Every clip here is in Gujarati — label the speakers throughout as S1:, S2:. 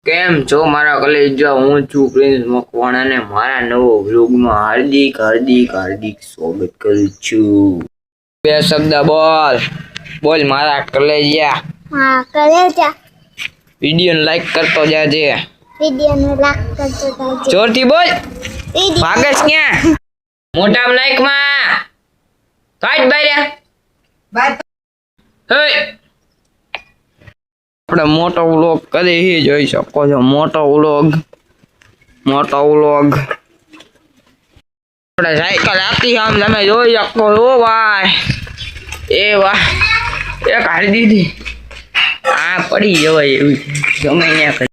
S1: કેમ છો મારા કલેજા? હું છું પ્રિન્સ મકવાણા અને મારા નવો વ્લોગમાં હાર્દિક સ્વાગત કરું છું। બે શબ્દ બોલ બોલ મારા કલેજા।
S2: હા કલેજા।
S1: વિડિયોને લાઈક કરતો જાજે।
S2: વિડિયોને લાઈક કરતો જાજે।
S1: જોરથી બોલ। ભાગસ ક્યાં? મોઢામાં નાખમાં કાઢ બાર્યા બાર। હે આપણે મોટો વ્લોગ કરી જોઈ શકો છો। મોટો વ્લોગ આપણે સાયકલ આપી આમ તમે જોઈ શકો છો ભાઈ। એ વાહ એક હારી દીધી આ પડી જવાય એવી ગમે ત્યાં।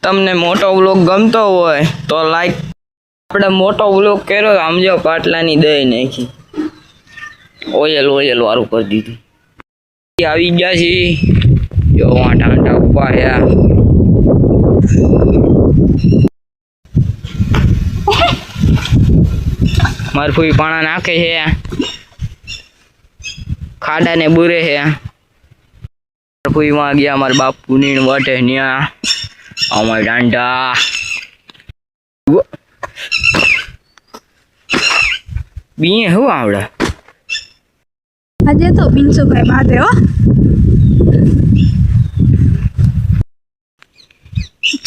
S1: તમને મોટો વ્લોગ ગમતો હોય તો લાઈક। આપણે મોટો વ્લોગ કર્યો સમજો પાટલાની દઈ નાખી ઓયલ વાળું કરી દીધું। આવી ગયા છે જો ટાંટા ઉભા છે। માર ફૂઈ પાણા નાખે છે ખાડા ને બુરે છે। ફૂઈ માં ગયા મારા બાપુ નીણ વાટે ન્યા અમાર ટાંટા બીએ હું આવડે
S3: આજે તો પિન્સુભાઈ બાદે હો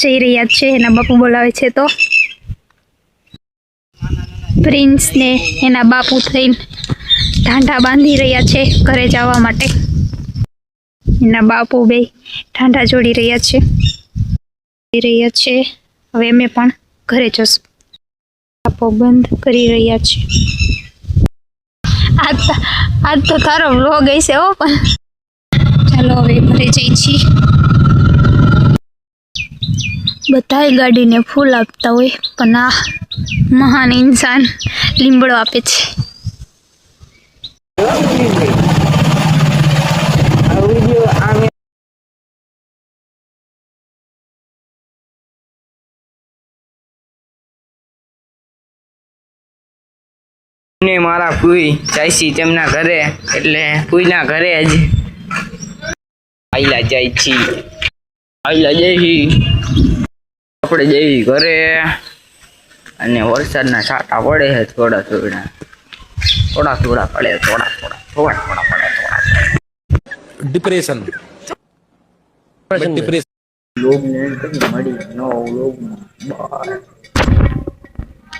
S3: જઈ રહ્યા છે એના બાપુ બોલાવે છે તો પ્રિન્સ ને એના બાપુ થઈને ઢાંઢા બાંધી રહ્યા છે ઘરે જવા માટે। એના બાપુ બે ઢાંઢા જોડી રહ્યા છે હવે અમે પણ ઘરે જશું। બાપુ બંધ કરી રહ્યા છે। આજ તો તારો વ્લોગ હશે હો પણ ચાલો હવે ઘરે જઈ છીએ। બધાય ગાડીને ફૂલ આપતા હોય પણ આ મહાન ઇન્સાન લીમડો આપે છે।
S1: ને મારા ફૂઈ જાય તેમના ઘરે એટલે ફૂઈના ઘરે જ આઈલા જાય છીએ। આપણે જઈ ઘરે અને વરસાદના છાંટા પડે છે થોડા પડે
S4: ડિપ્રેશન
S1: લોગ ને મળી નો લોગ બાય।